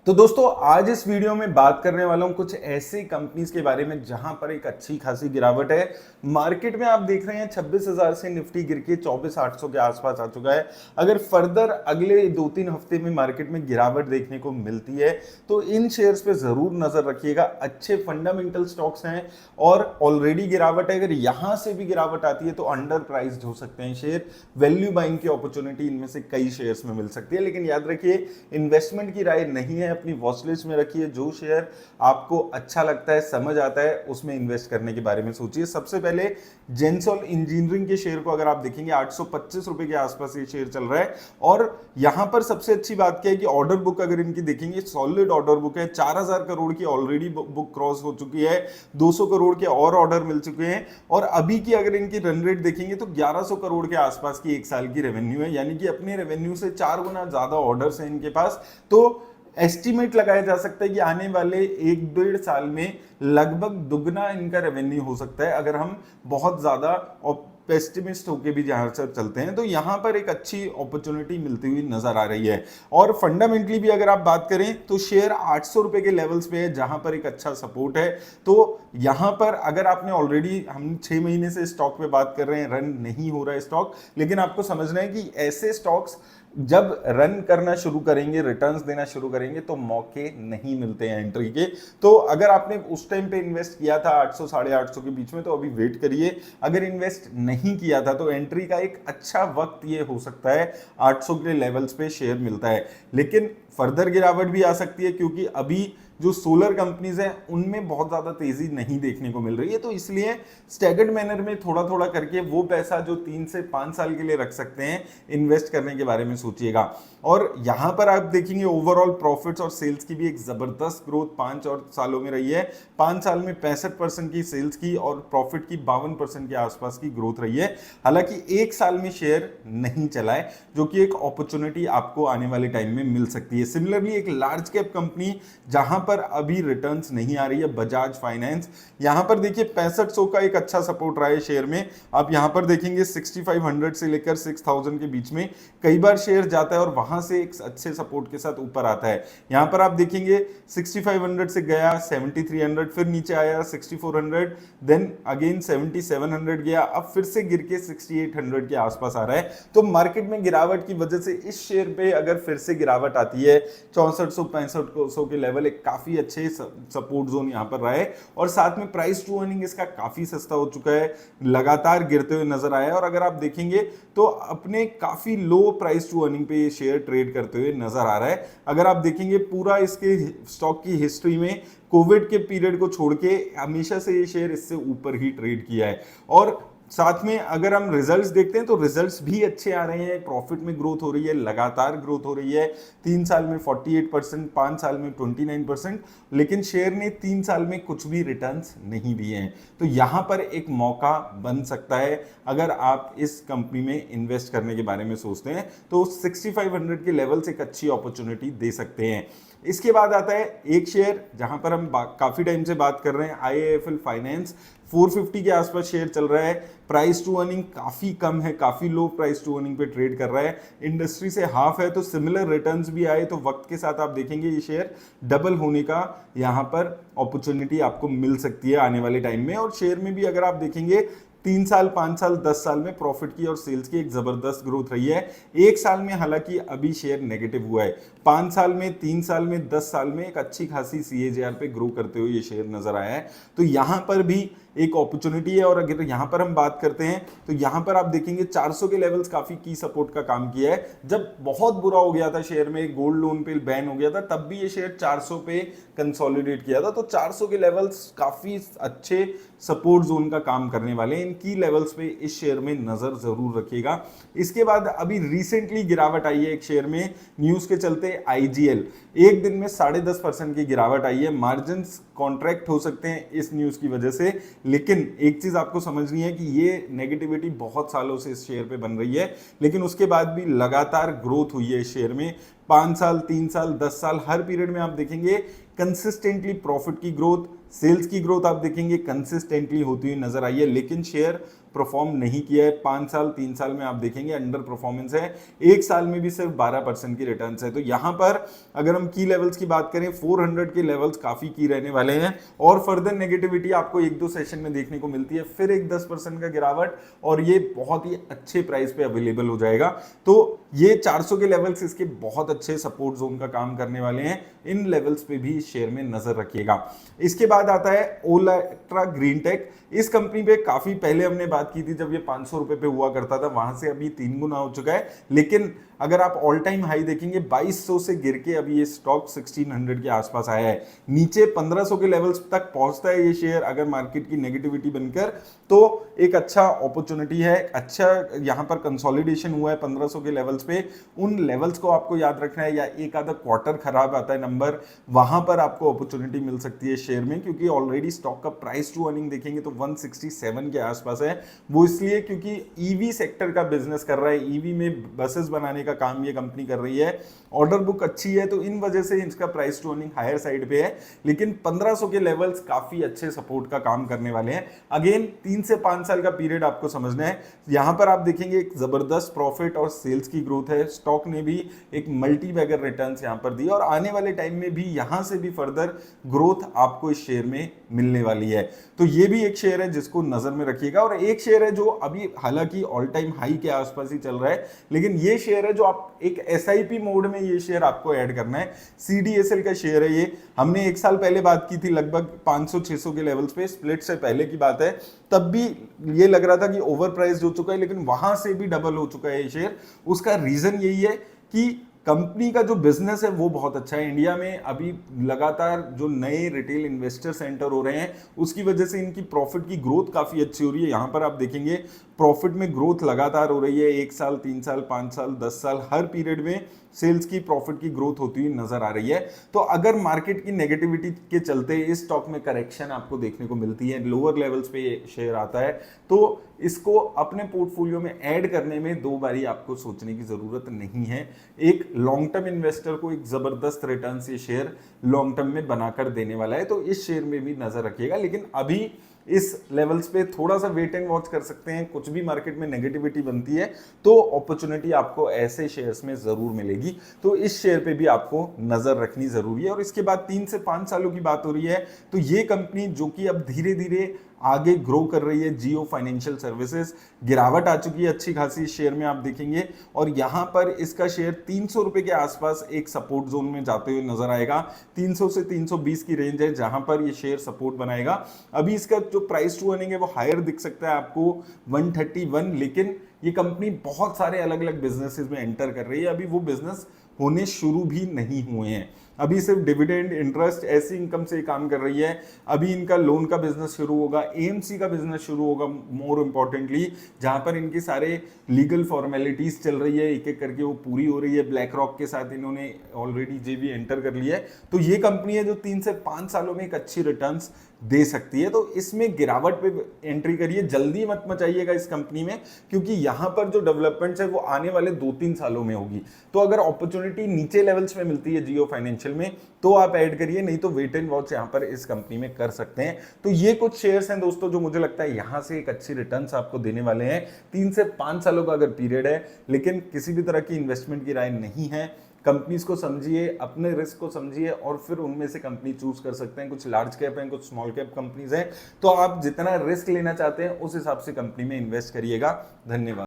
तो दोस्तों आज इस वीडियो में बात करने वाला हूं कुछ ऐसी कंपनीज के बारे में जहां पर एक अच्छी खासी गिरावट है। मार्केट में आप देख रहे हैं 26,000 से निफ्टी गिर के 24,800 के आसपास आ चुका है। अगर फर्दर अगले 2-3 हफ्ते में मार्केट में गिरावट देखने को मिलती है तो इन शेयर्स पे जरूर नजर रखिएगा। अच्छे फंडामेंटल स्टॉक्स हैं और ऑलरेडी गिरावट है। अगर यहां से भी गिरावट आती है तो अंडर प्राइस्ड हो सकते हैं शेयर। वैल्यू बाइंग की अपॉर्चुनिटी इनमें से कई शेयर्स में मिल सकती है, लेकिन याद रखिए इन्वेस्टमेंट की राय नहीं है। अपनी वॉच लिस्ट में रखिए, जो शेयर आपको अच्छा लगता है, समझ आता है, उसमें इन्वेस्ट करने के बारे में सोचिए। सबसे पहले जेंसॉल इंजीनियरिंग के शेयर को अगर आप देखेंगे 825 रुपए के आसपास ये शेयर चल रहा है। और यहां पर सबसे अच्छी बात क्या है कि ऑर्डर बुक अगर इनकी देखेंगे सॉलिड ऑर्डर बुक है। 4000 करोड़ की ऑलरेडी बुक क्रॉस हो चुकी है, 200 करोड़ के और ऑर्डर मिल चुके हैं। और अभी की अगर इनकी रन रेट देखेंगे तो 1100 करोड़ के आसपास की एक साल की रेवेन्यू है, यानी कि अपने रेवेन्यू से 4 गुना ज्यादा ऑर्डर्स हैं इनके पास। तो एस्टिमेट लगाया जा सकता है कि आने वाले 1-1.5 साल में लगभग दुगना इनका रेवेन्यू हो सकता है, अगर हम बहुत ज्यादा पेस्टिमिस्ट होके भी जहां से चलते हैं। तो यहां पर एक अच्छी अपॉर्चुनिटी मिलती हुई नजर आ रही है। और फंडामेंटली भी अगर आप बात करें तो शेयर 800 रुपए के लेवल्स पे है, जहां पर एक अच्छा सपोर्ट है। तो यहां पर अगर आपने ऑलरेडी, हम 6 महीने से स्टॉक पे बात कर रहे हैं, रन नहीं हो रहा है स्टॉक, लेकिन आपको समझना है कि ऐसे स्टॉक्स जब रन करना शुरू करेंगे, रिटर्न्स देना शुरू करेंगे, तो मौके नहीं मिलते हैं एंट्री के। तो अगर आपने उस टाइम पे इन्वेस्ट किया था 800 850 के बीच में, तो अभी वेट करिए। अगर इन्वेस्ट नहीं किया था तो एंट्री का एक अच्छा वक्त ये हो सकता है, 800 के लेवल्स पे शेयर मिलता है। लेकिन फर्दर गिरावट भी आ सकती है, क्योंकि अभी जो सोलर कंपनीज हैं उनमें बहुत ज्यादा तेजी नहीं देखने को मिल रही है। तो इसलिए स्टैगर्ड मैनर में थोड़ा थोड़ा करके वो पैसा जो 3 से 5 साल के लिए रख सकते हैं, इन्वेस्ट करने के बारे में सोचिएगा। और यहां पर आप देखेंगे ओवरऑल प्रॉफिट्स और सेल्स की भी एक जबरदस्त ग्रोथ 5 और सालों में रही है। 5 साल में 65% की सेल्स की और प्रॉफिट की 52% के आसपास की ग्रोथ रही है। हालांकि एक साल में शेयर नहीं चला है, जो कि एक अपॉर्चुनिटी आपको आने वाले टाइम में मिल सकती है। सिमिलरली एक लार्ज कैप कंपनी जहां पर अभी रिटर्न्स नहीं आ रही है, बजाज फाइनेंस, यहां पर देखिए 6500 का एक अच्छा सपोर्ट रहा है शेयर में। आप यहां पर देखेंगे 6500 से लेकर 6000 के बीच में कई बार शेयर जाता है और वहां से एक अच्छे सपोर्ट के साथ ऊपर आता है। यहां पर आप देखेंगे 6500 से गया 7300, फिर नीचे आया 6400, देन अगेन 7700 गया, अब फिर से गिर के 6800 के आसपास आ रहा है। तो मार्केट में गिरावट की वजह से इस शेयर पे अगर फिर से गिरावट आती है, 6400-6500 के लेवल एक काफी अच्छे सपोर्ट जोन यहां पर रहा है। और साथ में प्राइस टू अर्निंग इसका काफी सस्ता हो चुका है, लगातार गिरते हुए नजर आया है। और अगर आप देखेंगे तो अपने काफी लो प्राइस टू अर्निंग पे ये शेयर ट्रेड करते हुए नजर आ रहा है। अगर आप देखेंगे पूरा इसके स्टॉक की हिस्ट्री में कोविड के पीरियड को छोड़ के हमेशा से ये शेयर इससे ऊपर ही ट्रेड किया है। और साथ में अगर हम रिजल्ट्स देखते हैं तो रिजल्ट्स भी अच्छे आ रहे हैं, प्रॉफिट में ग्रोथ हो रही है, लगातार ग्रोथ हो रही है। 3 साल में 48%, 5 साल में 29%, लेकिन शेयर ने 3 साल में कुछ भी रिटर्न्स नहीं दिए हैं। तो यहां पर एक मौका बन सकता है अगर आप इस कंपनी में इन्वेस्ट करने के बारे में सोचते हैं, तो 6500 के लेवल से एक अच्छी अपॉर्चुनिटी दे सकते हैं। इसके बाद आता है एक शेयर जहां पर हम काफी टाइम से बात कर रहे हैं, IIFL फाइनेंस। 450 के आसपास शेयर चल रहा है, प्राइस टू अर्निंग काफी कम है, काफी लो प्राइस टू अर्निंग पे ट्रेड कर रहा है, इंडस्ट्री से हाफ है। तो सिमिलर रिटर्न्स भी आए तो वक्त के साथ आप देखेंगे ये शेयर डबल होने का यहां पर अपॉर्चुनिटी आपको मिल सकती है आने वाले टाइम में। और शेयर में भी अगर आप देखेंगे 3 साल, 5 साल, 10 साल में प्रॉफिट की और सेल्स की एक जबरदस्त ग्रोथ रही है। एक साल में हालांकि अभी शेयर नेगेटिव हुआ है, 5 साल में, 3 साल में, 10 साल में एक अच्छी खासी CAGR पे ग्रो करते हुए ये शेयर नजर आया है। तो यहां पर भी एक अपॉर्चुनिटी है। और अगर यहां पर हम बात करते हैं तो यहां पर आप देखेंगे 400 के लेवल्स काफी की सपोर्ट का काम किया है। जब बहुत बुरा हो गया था शेयर में, गोल्ड लोन पे बैन हो गया था, तब भी ये शेयर 400 पे कंसोलिडेट किया था। तो 400 के लेवल्स काफी अच्छे सपोर्ट जोन का काम करने वाले हैं। इन की लेवल्स पे इस शेयर में नजर जरूर रखिएगा। इसके बाद अभी रिसेंटली गिरावट आई है एक शेयर में न्यूज के चलते, IGL, एक दिन में 10.5% की गिरावट आई है। मार्जिन कॉन्ट्रैक्ट हो सकते हैं इस न्यूज की वजह से, लेकिन एक चीज आपको समझनी है कि ये नेगेटिविटी बहुत सालों से इस शेयर पे बन रही है, लेकिन उसके बाद भी लगातार ग्रोथ हुई है इस शेयर में। 5 साल, 3 साल, 10 साल, हर पीरियड में आप देखेंगे कंसिस्टेंटली प्रॉफिट की ग्रोथ, सेल्स की ग्रोथ आप देखेंगे कंसिस्टेंटली होती हुई नजर आई है, लेकिन शेयर परफॉर्म नहीं किया है। 5 साल, 3 साल में आप देखेंगे अंडर परफॉर्मेंस है, 1 साल में भी सिर्फ 12% की रिटर्न्स है। तो यहां पर अगर हम की लेवल्स की बात करें, 400 के लेवल्स काफी की रहने वाले हैं और फर्दर नेगेटिविटी आपको 1-2 सेशन में देखने को मिलती है, फिर एक 10% का गिरावट और ये बहुत ही अच्छे प्राइस पे अवेलेबल हो जाएगा। तो ये 400 के लेवल्स इसके बहुत अच्छे सपोर्ट जोन का काम करने वाले हैं, इन लेवल्स पे भी शेयर में नजर रखिएगा। इसके बाद आता है ओलेक्ट्रा ग्रीन टेक। इस कंपनी पे काफी पहले हमने बात की थी जब ये 500 रुपए पे हुआ करता था, वहां से अभी 3 गुना हो चुका है। लेकिन अगर आप ऑल टाइम हाई देखेंगे 2200 से गिर के अभी ये स्टॉक 1600 के आसपास आया है, नीचे 1500 के लेवल्स तक पहुंचता है ये शेयर अगर मार्केट की नेगेटिविटी बनकर, तो एक अच्छा अपॉर्चुनिटी है, अच्छा यहां पर कंसोलिडेशन हुआ है 1500 के लेवल्स पे। उन लेवल्स को आपको याद रखना है, या एक आधा क्वार्टर खराब आता है नंबर, वहां पर आपको अपॉर्चुनिटी मिल सकती है शेयर में, क्योंकि ऑलरेडी स्टॉक का प्राइस टू अर्निंग देखेंगे तो 167 के आसपास है। वो इसलिए क्योंकि ईवी सेक्टर का बिजनेस कर रहा है, ईवी में बसेस बनाने का काम ये कंपनी कर रही है, ऑर्डर बुक अच्छी है, तो इन वजह से इसका price to earning higher side पे है। लेकिन 1500 के लेवल्स काफी अच्छे सपोर्ट का काम करने वाले हैं। अगेन 3 से 5 साल का पीरियड आपको समझना है। यहां पर आप देखेंगे एक जबरदस्त प्रॉफिट और सेल्स की ग्रोथ है, स्टॉक ने भी एक मल्टी बैगर रिटर्न्स यहां पर दी और आने वाले टाइम में भी यहां से भी फर्दर ग्रोथ आपको इस शेयर में मिलने वाली है। तो ये भी एक शेयर है जिसको नजर में रखिएगा। और एक शेयर है जो अभी हालांकि ऑल टाइम हाई के आसपास ही चल रहा है, लेकिन ये शेयर है जो आप एक एसआईपी मोड में ये शेयर आपको ऐड करना है। सीडीएसएल का शेयर है ये, हमने 1 साल पहले बात की थी लगभग 500-600 के लेवल्स पे, स्प्लिट से पहले की बात है, तब भी ये लग रहा था कि ओवर प्राइस हो चुका है, लेकिन वहां से भी डबल हो चुका है ये शेयर। उसका रीजन यही है कि कंपनी का जो बिजनेस है वो बहुत अच्छा है। इंडिया में अभी लगातार जो नए रिटेल इन्वेस्टर सेंटर हो रहे हैं उसकी वजह से इनकी प्रॉफिट की ग्रोथ काफी अच्छी हो रही है। यहां पर आप देखेंगे प्रॉफिट में ग्रोथ लगातार हो रही है, 1 साल, 3 साल, 5 साल, 10 साल, हर पीरियड में सेल्स की प्रॉफिट की ग्रोथ होती हुई नजर आ रही है। तो अगर मार्केट की नेगेटिविटी के चलते इस स्टॉक में करेक्शन आपको देखने को मिलती है, लोअर लेवल्स पे शेयर आता है, तो इसको अपने पोर्टफोलियो में ऐड करने में 2 बारी आपको सोचने की जरूरत नहीं है। एक लॉन्ग टर्म इन्वेस्टर को एक जबरदस्त रिटर्न ये शेयर लॉन्ग टर्म में बनाकर देने वाला है, तो इस शेयर में भी नजर रखिएगा। लेकिन अभी इस लेवल्स पे थोड़ा सा वेट एंड वॉच कर सकते हैं, कुछ भी मार्केट में नेगेटिविटी बनती है तो अपॉर्चुनिटी आपको ऐसे शेयर्स में जरूर मिलेगी। तो इस शेयर पे भी आपको नजर रखनी जरूरी है। और इसके बाद 3 से 5 सालों की बात हो रही है, तो ये कंपनी जो कि अब धीरे धीरे आगे ग्रो कर रही है, जियो फाइनेंशियल सर्विसेज, गिरावट आ चुकी है अच्छी खासी शेयर में आप देखेंगे, और यहां पर इसका शेयर 300 रुपए के आसपास एक सपोर्ट जोन में जाते हुए नजर आएगा। 300 से 320 की रेंज है जहां पर ये शेयर सपोर्ट बनाएगा। अभी इसका जो प्राइस टू अर्निंग है वो हायर दिख सकता है आपको 131, लेकिन ये कंपनी बहुत सारे अलग अलग बिजनेसेस में एंटर कर रही है, अभी वो बिजनेस होने शुरू भी नहीं हुए हैं, अभी सिर्फ डिविडेंड, इंटरेस्ट, ऐसी इनकम से काम कर रही है। अभी इनका लोन का बिजनेस शुरू होगा, एएमसी का बिजनेस शुरू होगा, मोर इंपॉर्टेंटली जहां पर इनके सारे लीगल फॉर्मेलिटीज चल रही है, एक एक करके वो पूरी हो रही है। ब्लैक रॉक के साथ इन्होंने ऑलरेडी जेवी एंटर कर लिया है। तो ये कंपनी है जो 3 से 5 सालों में एक अच्छी रिटर्न्स दे सकती है। तो इसमें गिरावट पे एंट्री करिए, जल्दी मत मचाइएगा इस कंपनी में, क्योंकि यहां पर जो डेवलपमेंट्स है वो आने वाले 2-3 सालों में होगी। तो अगर अपॉर्चुनिटी नीचे लेवल्स में मिलती है जियो फाइनेंशियल में तो आप ऐड करिए, नहीं तो वेट एंड वॉच यहां पर इस कंपनी में कर सकते हैं। तो ये कुछ शेयर्स हैं दोस्तों जो मुझे लगता है यहां से एक अच्छी रिटर्न्स आपको देने वाले हैं। 3 से 5 सालों का अगर पीरियड है, लेकिन किसी भी तरह की इन्वेस्टमेंट की राय नहीं है। कंपनीज को समझिए, अपने रिस्क को समझिए और फिर उनमें से कंपनी चूज कर सकते हैं। कुछ लार्ज कैप हैं, कुछ स्मॉल कैप कंपनीज हैं, तो आप जितना रिस्क लेना चाहते हैं उस हिसाब से कंपनी में इन्वेस्ट करिएगा। धन्यवाद।